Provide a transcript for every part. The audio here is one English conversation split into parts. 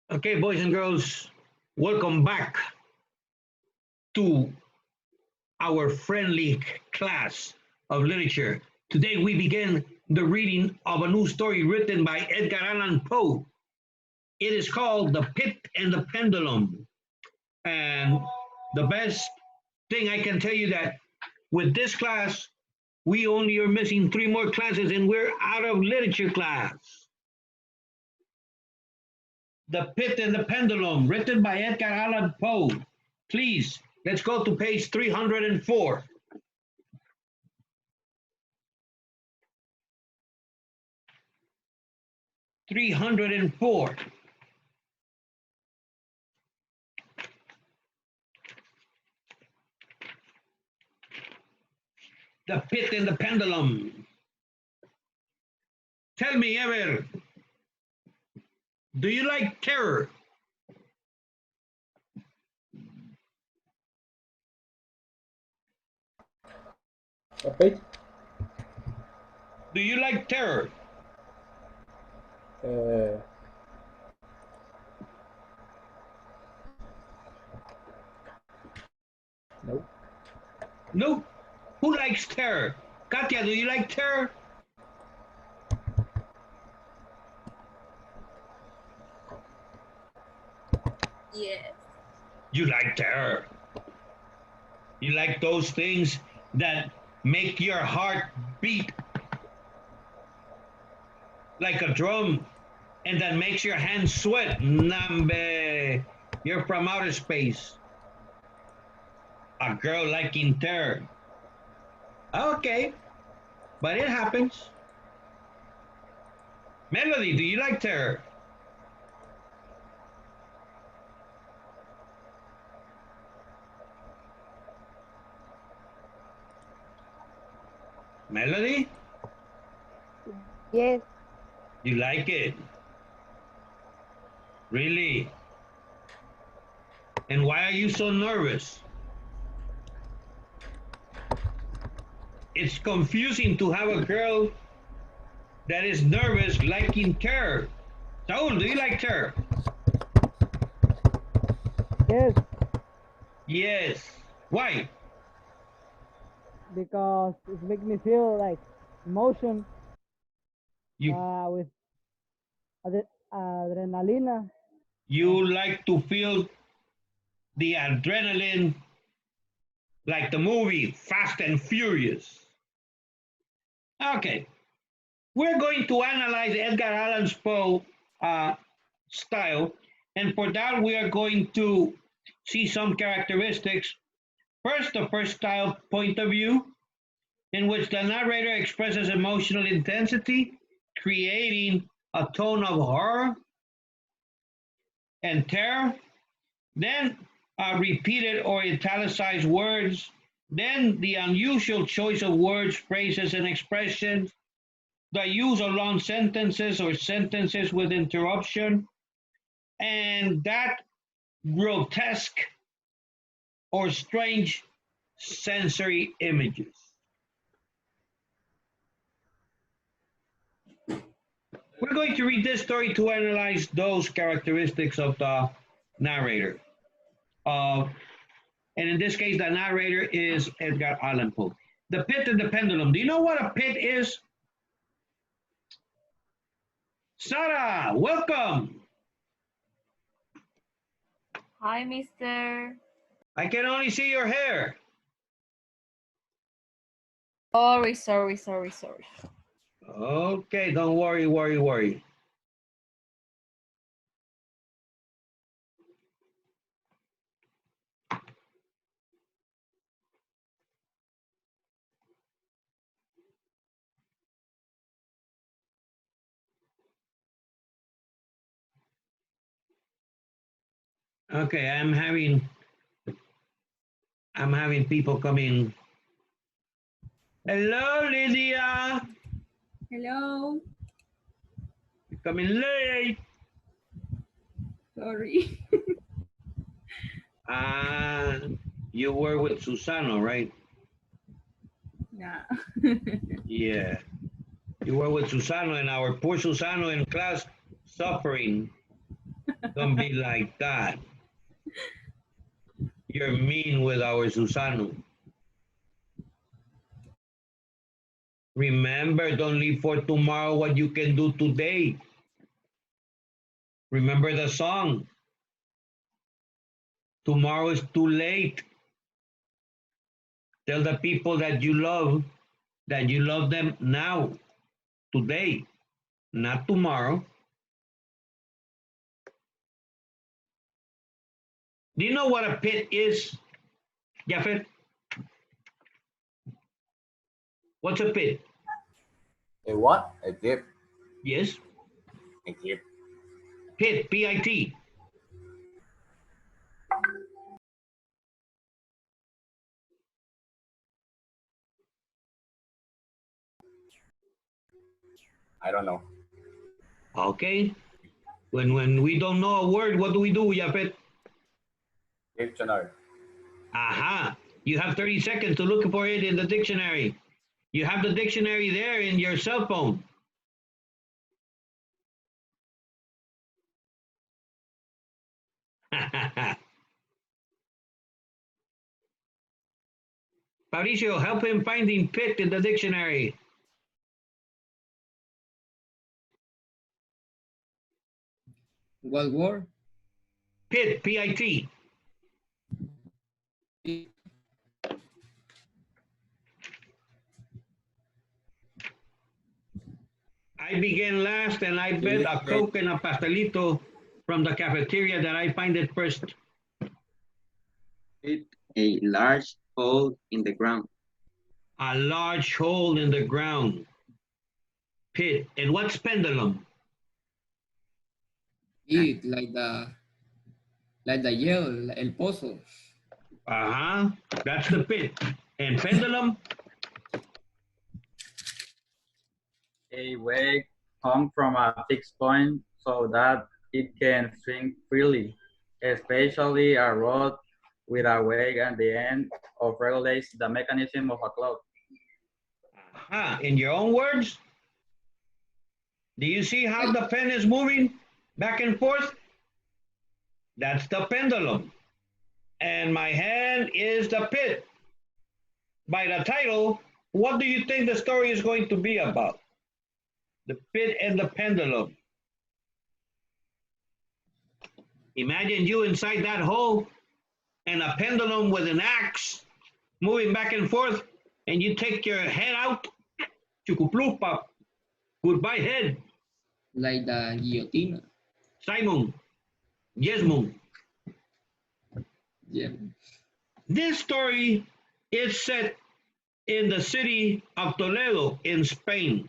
Okay, boys and girls, welcome back to our friendly class of literature. Today we begin the reading of a new story written by Edgar Allan Poe. It is called The Pit and the Pendulum. And the best thing I can tell you that with this class, we only are missing 3 more classes and we're out of literature class. The Pit and the Pendulum, written by Edgar Allan Poe. Please, let's go to page 304. 304. The Pit and the Pendulum. Tell me, Ever, do you like terror? Repeat. Do you like terror? No. No. Who likes terror? Katya, do you like terror? Yes. You like terror. You like those things that make your heart beat like a drum and that makes your hands sweat. Nambe, you're from outer space. A girl liking terror. Okay, but it happens. Melody, do you like terror? Melody? Yes, You like it? Really? And why are you so nervous? It's confusing to have a girl that is nervous liking terror. Saul, do you like terror? yes, Yes. Why? because it makes me feel like emotion You with adrenaline. you like to feel the adrenaline like the movie Fast and Furious. Okay. We're going to analyze Edgar Allan Poe style, and for that we are going to see some characteristics. First, the first style point of view, in which the narrator expresses emotional intensity, creating a tone of horror and terror. Then, repeated or italicized words. Then, the unusual choice of words, phrases, and expressions. The use of long sentences or sentences with interruption. And that grotesque or strange sensory images. We're going to read this story to analyze those characteristics of the narrator. And in this case, the narrator is Edgar Allan Poe. The Pit and the Pendulum. Do you know what a pit is? Sarah, welcome. Hi, mister. I can only see your hair. Sorry. Okay, don't worry. Okay, I'm having people come in. Hello, Lydia. Hello. You're coming late. Sorry. Uh, you were with Susano, right? Nah. Yeah. You were with Susano and our poor Susano in class suffering. Don't be like that. You're mean with our Susano. Remember, don't leave for tomorrow what you can do today. Remember the song. Tomorrow is too late. Tell the people that you love them now, today, not tomorrow. Do you know what a pit is, Jafet? What's a pit? A what? A dip. Yes, A dip. pit, P-I-T. I don't know. Okay. When we don't know a word, what do we do, Jafet? Dictionary. Aha. You have 30 seconds to look for it in the dictionary. You have the dictionary there in your cell phone. Mauricio, help him finding pit in the dictionary. What word? Pit, P-I-T. I begin last, and I bet a Coke and a pastelito from the cafeteria that I find it first. A large hole in the ground. A large hole in the ground. Pit. And what's pendulum? It like the yell, el pozo. Uh-huh. That's the pit. And pendulum? A wave comes from a fixed point so that it can swing freely, especially a rod with a wave at the end of regulates the mechanism of a clock. Aha. In your own words? Do you see how the pen is moving back and forth? That's the pendulum. And my hand is the pit. By the title, what do you think the story is going to be about? The pit and the pendulum. Imagine you inside that hole and a pendulum with an axe moving back and forth, and you take your head out. Chukuplupa. Goodbye head. Like the guillotine. Simon. Yesmon. Yeah. This story is set in the city of Toledo in Spain,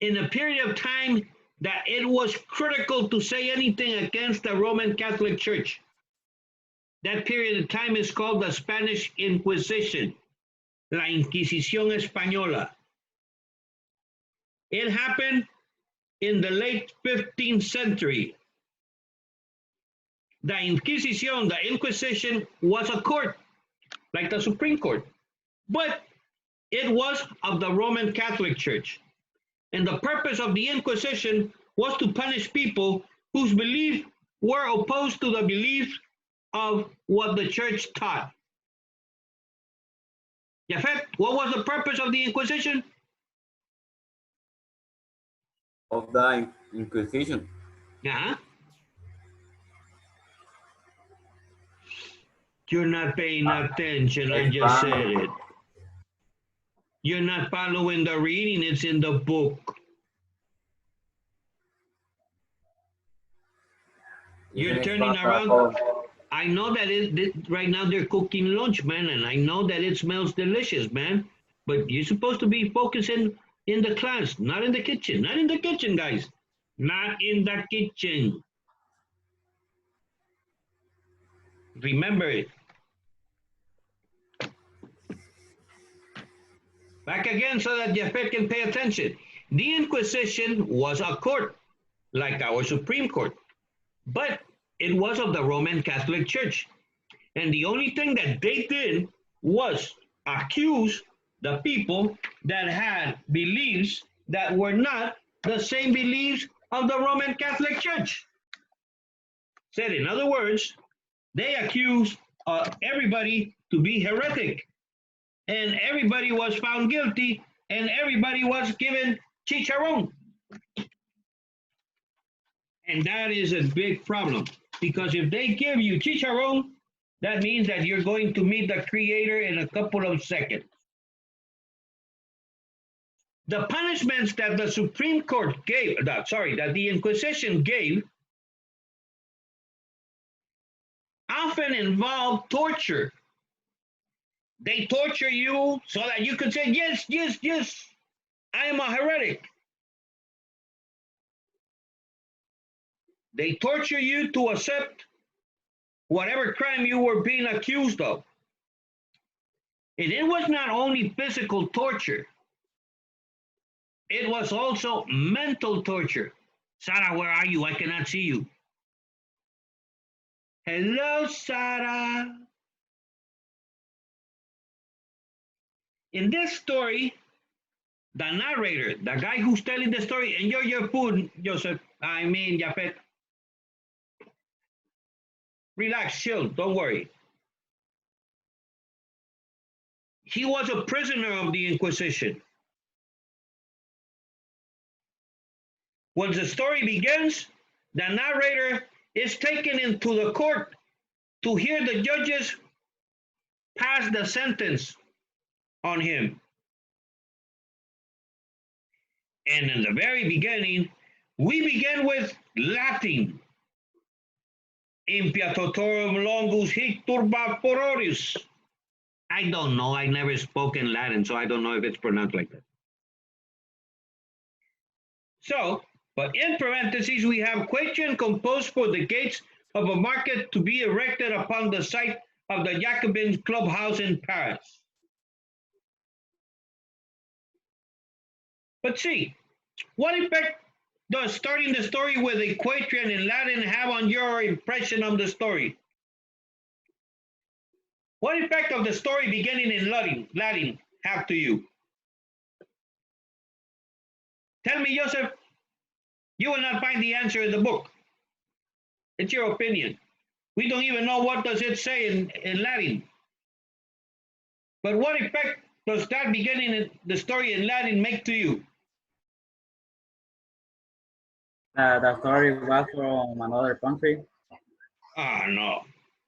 in a period of time that it was critical to say anything against the Roman Catholic Church. That period of time is called the Spanish Inquisition, la Inquisición Española. It happened in the late 15th century. The Inquisition, the Inquisition, was a court, like the Supreme Court, but it was of the Roman Catholic Church. And the purpose of the Inquisition was to punish people whose beliefs were opposed to the beliefs of what the church taught. Jafet, what was the purpose of the Inquisition? Of the Inquisition. Uh-huh. You're not paying attention, I just said it. You're not following the reading, it's in the book. You're turning around. I know that right now they're cooking lunch, man, and I know that it smells delicious, man. But you're supposed to be focusing in the class, not in the kitchen. Not in the kitchen, guys. Not in the kitchen. Remember it. Back again so that Jafet can pay attention. The Inquisition was a court, like our Supreme Court, but it was of the Roman Catholic Church. And the only thing that they did was accuse the people that had beliefs that were not the same beliefs of the Roman Catholic Church. Said in other words, they accused everybody to be heretic, and everybody was found guilty, and everybody was given chicharron. And that is a big problem, because if they give you chicharron, that means that you're going to meet the Creator in a couple of seconds. The punishments that the Supreme Court gave, that the Inquisition gave, often involve torture. They torture you so that you can say, yes, yes, yes, I am a heretic. They torture you to accept whatever crime you were being accused of. And it was not only physical torture, it was also mental torture. Sarah, where are you? I cannot see you. Hello, Sarah. In this story, the narrator, the guy who's telling the story, enjoy your food, Joseph. Japet. Relax, chill, don't worry. He was a prisoner of the Inquisition. Once the story begins, the narrator is taken into the court to hear the judges pass the sentence on him. And in the very beginning, we begin with Latin. Impiatorum longus hic turba fororis. I don't know, I never spoken Latin, so I don't know if it's pronounced like that. So, but in parentheses, we have question composed for the gates of a market to be erected upon the site of the Jacobin clubhouse in Paris. But see, what effect does starting the story with a quatrain in Latin have on your impression of the story? What effect of the story beginning in Latin have to you? Tell me, Joseph, you will not find the answer in the book. It's your opinion. We don't even know what does it say in Latin. But what effect does that beginning in the story in Latin make to you? The story was from another country. No,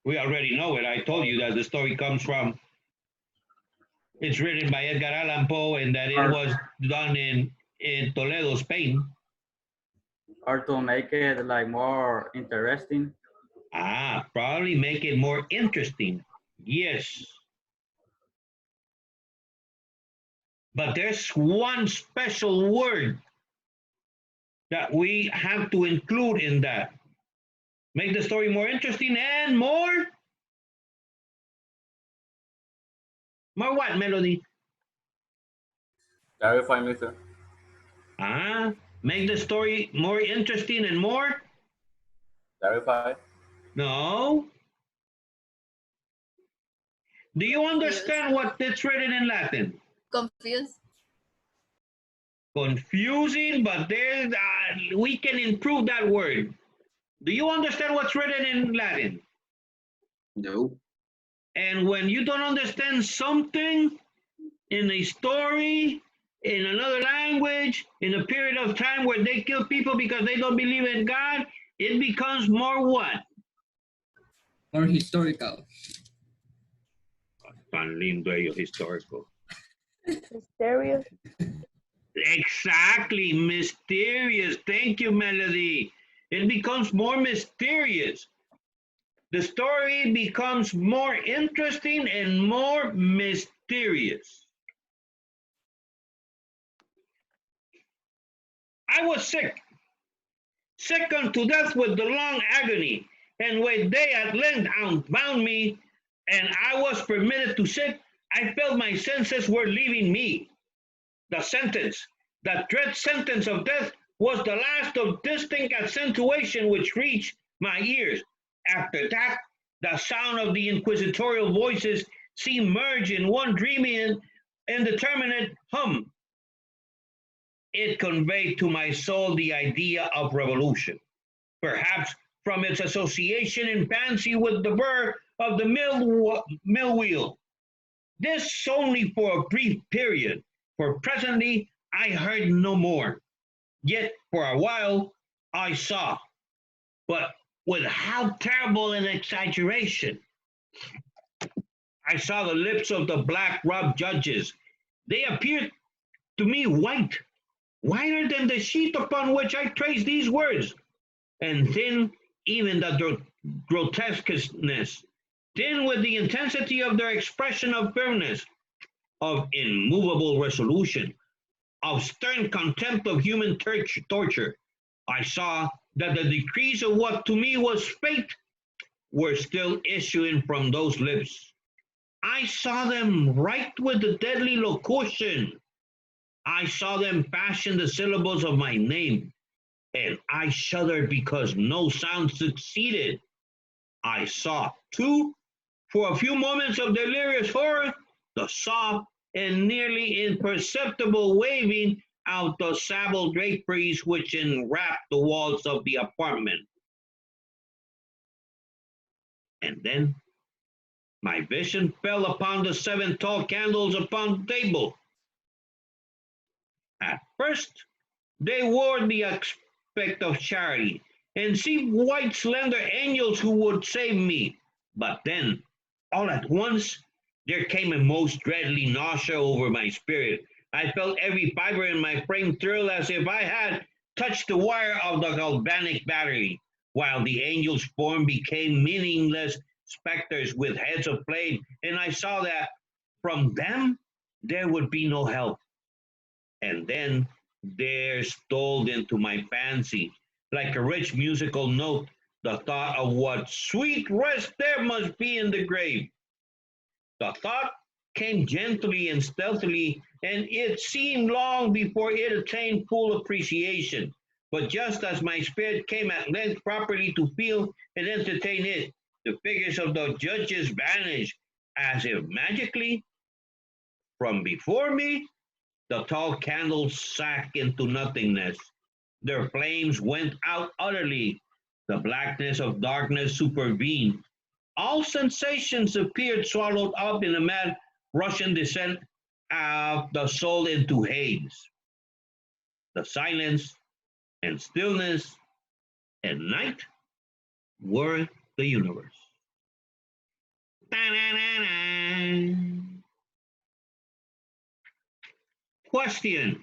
we already know it. I told you that the story comes from, it's written by Edgar Allan Poe, and that it was done in Toledo, Spain. Or to make it like more interesting. Probably make it more interesting. Yes. But there's one special word that we have to include in that. Make the story more interesting and more what, Melody? Clarify, mister. Make the story more interesting and more? Clarify. No. Do you understand what it's written in Latin? Confused. Confusing, but there's we can improve that word. Do you understand what's written in Latin? No. And when you don't understand something in a story, in another language, in a period of time where they kill people because they don't believe in God, it becomes more what? More historical. Tan lindo ellos, historical. Mysterious. Exactly, mysterious. Thank you, Melody. It becomes more mysterious. The story becomes more interesting and more mysterious. I was sick unto death with the long agony, and when they at length bound me, and I was permitted to sit, I felt my senses were leaving me. The sentence, the dread sentence of death, was the last of distinct accentuation which reached my ears. After that, the sound of the inquisitorial voices seemed merged in one dreamy and indeterminate hum. it conveyed to my soul the idea of revolution, perhaps from its association in fancy with the burr of the mill wheel. This only for a brief period, for presently I heard no more. Yet for a while I saw, but with how terrible an exaggeration. I saw the lips of the black robed judges. They appeared to me white, whiter than the sheet upon which I traced these words, and thin even the grotesqueness, thin with the intensity of their expression of firmness, of immovable resolution, of stern contempt of human torture. I saw that the decrees of what to me was fate were still issuing from those lips. I saw them write with the deadly locution. I saw them fashion the syllables of my name, and I shuddered because no sound succeeded. I saw, too, for a few moments of delirious horror, the soft and nearly imperceptible waving out the sable draperies which enwrapped the walls of the apartment. And then my vision fell upon the 7 tall candles upon the table. At first, they wore the aspect of charity and seemed white, slender angels who would save me. But then, all at once, there came a most dreadly nausea over my spirit. I felt every fiber in my frame thrill as if I had touched the wire of the galvanic battery, while the angels' form became meaningless specters with heads of flame, and I saw that from them there would be no help. And then there stole into my fancy, like a rich musical note, the thought of what sweet rest there must be in the grave. The thought came gently and stealthily, and it seemed long before it attained full appreciation. But just as my spirit came at length properly to feel and entertain it, the figures of the judges vanished as if magically from before me. The tall candles sank into nothingness. Their flames went out utterly. The blackness of darkness supervened. All sensations appeared swallowed up in a mad Russian descent of the soul into Hades. The silence and stillness and night were the universe. Ta-na-na-na. Question.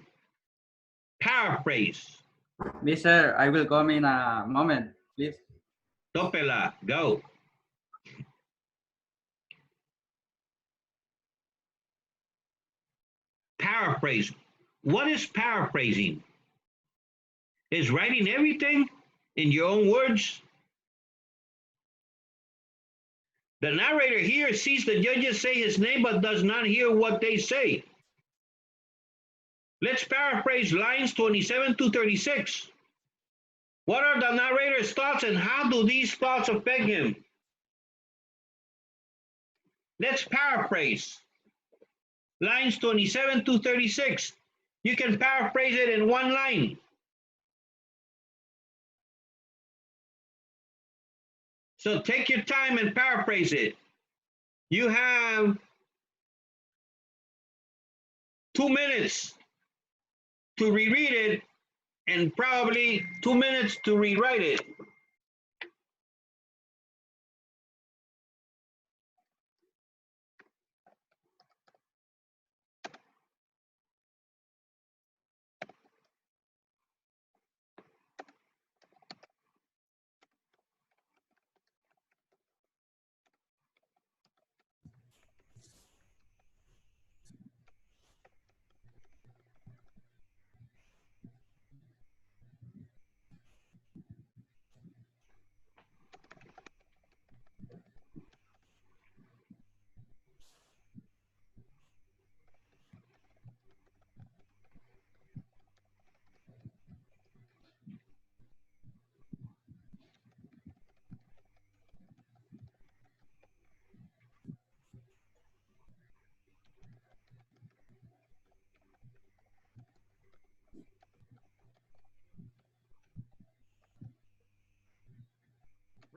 Paraphrase. Mister, I will come in a moment, please. Topela, go. Paraphrase. What is paraphrasing? Is writing everything in your own words? The narrator here sees the judges say his name but does not hear what they say. Let's paraphrase lines 27 to 36. What are the narrator's thoughts and how do these thoughts affect him? Let's paraphrase lines 27 to 36. You can paraphrase it in one line. So take your time and paraphrase it. You have 2 minutes to reread it and probably 2 minutes to rewrite it.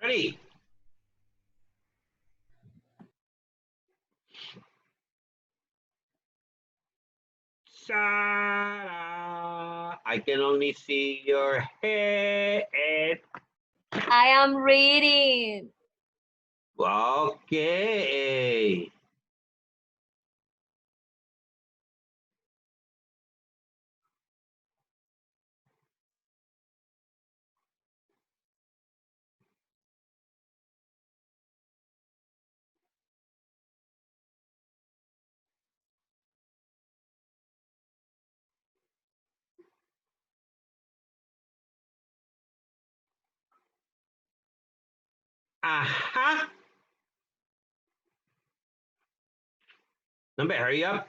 Ready? Sarah, I can only see your head. I am reading. Okay. Aha. Number, hurry up.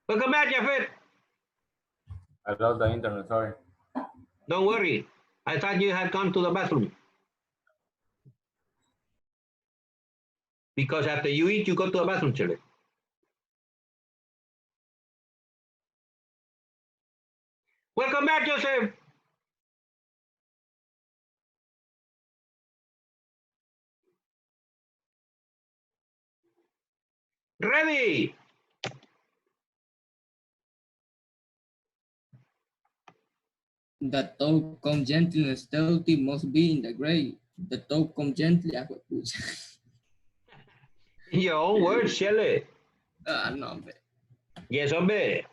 Welcome back, Jafet. I lost the internet, sorry. Don't worry. I thought you had gone to the bathroom. Because after you eat, you go to the bathroom, Chile. Welcome back, Joseph. Ready. The thought come gently and stealthy must be in the grave. The thought come gently. In your own words, Chile. No, hombre. Yes, hombre.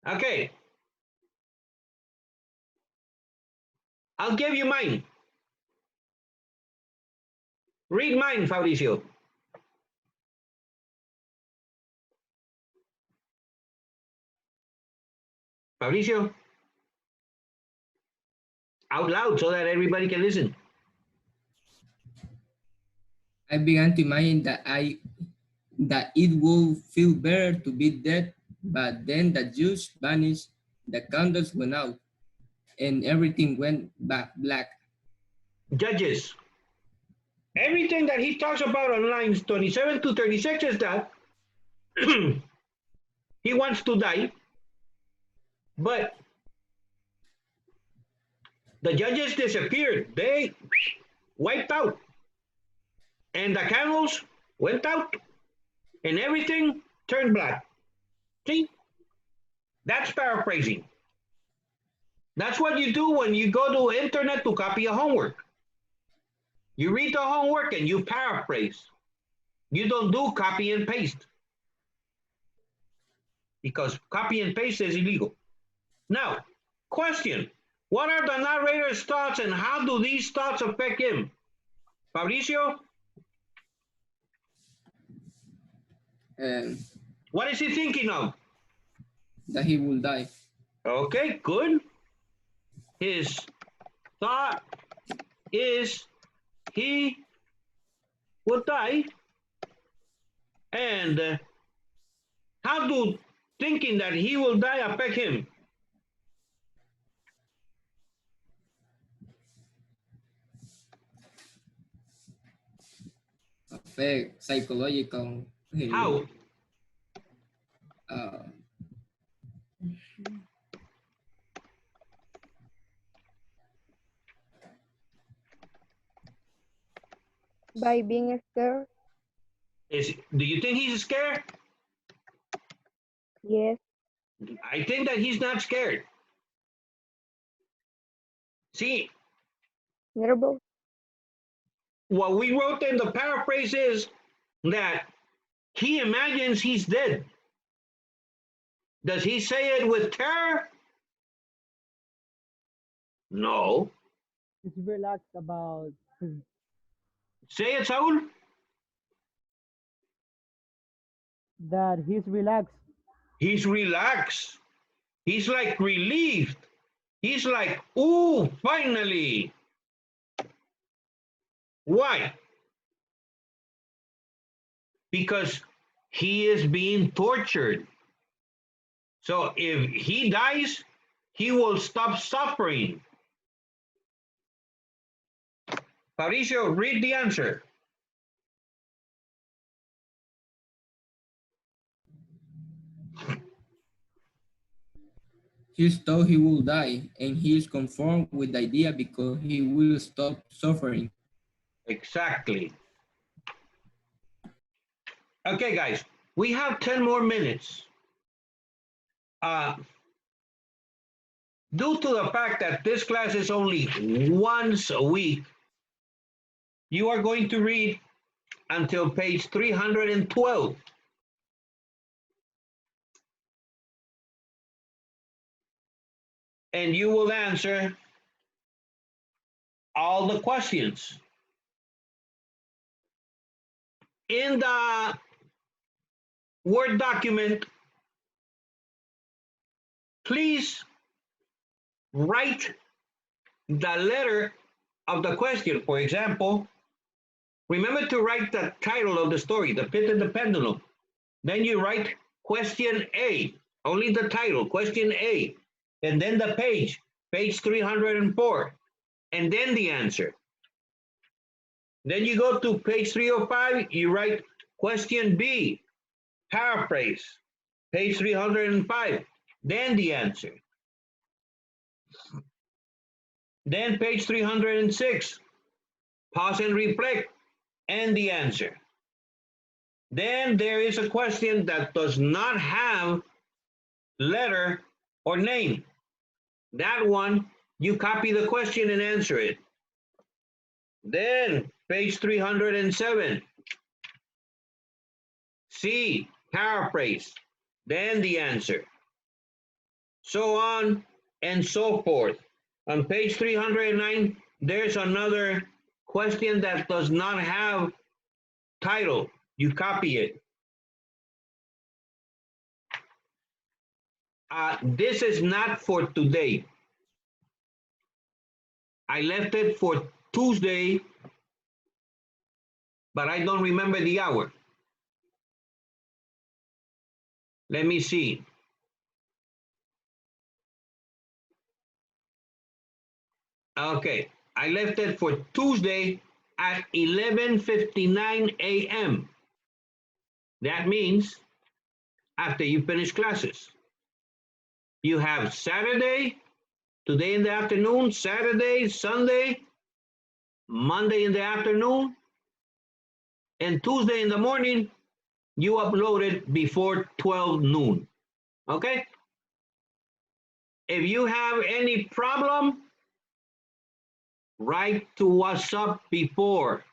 Okay. I'll give you mine. Read mine, Fabricio. Fabricio. Out loud so that everybody can listen. I began to imagine that it would feel better to be dead, but then the juice vanished, the candles went out, and everything went back black. Judges. Everything that he talks about on lines 27 to 36 is that he wants to die, but the judges disappeared. They wiped out. And the candles went out and everything turned black. See? That's paraphrasing. That's what you do when you go to internet to copy a homework. You read the homework and you paraphrase. You don't do copy and paste because copy and paste is illegal. Now, question. What are the narrator's thoughts and how do these thoughts affect him? Fabricio, what is he thinking of? That he will die. Okay, good. His thought is he will die. And how do thinking that he will die affect him? Affect psychological. How? By being scared? Do you think he's scared? Yes. I think that he's not scared. See, Nervous? what we wrote in the paraphrase is that he imagines he's dead. Does he say it with terror? No. He's relaxed about his, Say it, Saul. that he's relaxed. He's relaxed. He's like relieved. He's like, ooh, finally. Why? Because he is being tortured. So if he dies, he will stop suffering? Fabricio, read the answer. He thought he will die, and he is conformed with the idea because he will stop suffering. Exactly. Okay, guys, we have 10 more minutes. Due to the fact that this class is only once a week, you are going to read until page 312. And you will answer all the questions. In the Word document, please write the letter of the question. For example, remember to write the title of the story, The Pit and the Pendulum. Then you write question A, only the title, question A, and then the page 304, and then the answer. Then you go to page 305, you write question B, paraphrase, page 305, then the answer. Then page 306, pause and reflect, and the answer. Then there is a question that does not have letter or name. That one, you copy the question and answer it. Then page 307, C, paraphrase, then the answer. So on and so forth. On page 309, there's another question that does not have title. You copy it. This is not for today. I left it for Tuesday, but I don't remember the hour. Let me see. Okay, I left it for Tuesday at 11:59 a.m. That means after you finish classes. You have Saturday, today in the afternoon, Saturday, Sunday, Monday in the afternoon, and Tuesday in the morning, you upload it before 12 noon. Okay? If you have any problem, write to WhatsApp before.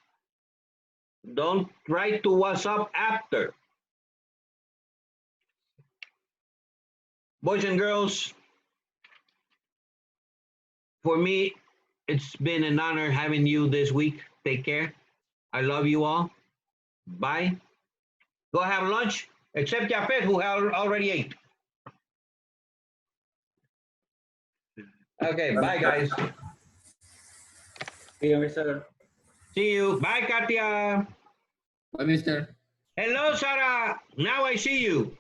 Don't write to WhatsApp after. Boys and girls, for me, it's been an honor having you this week. Take care. I love you all. Bye. Go have lunch, except Japet, who already ate. Okay, bye, guys. See you, Mr. See you. Bye, Katia. Bye, mister. Hello, Sarah. Now I see you.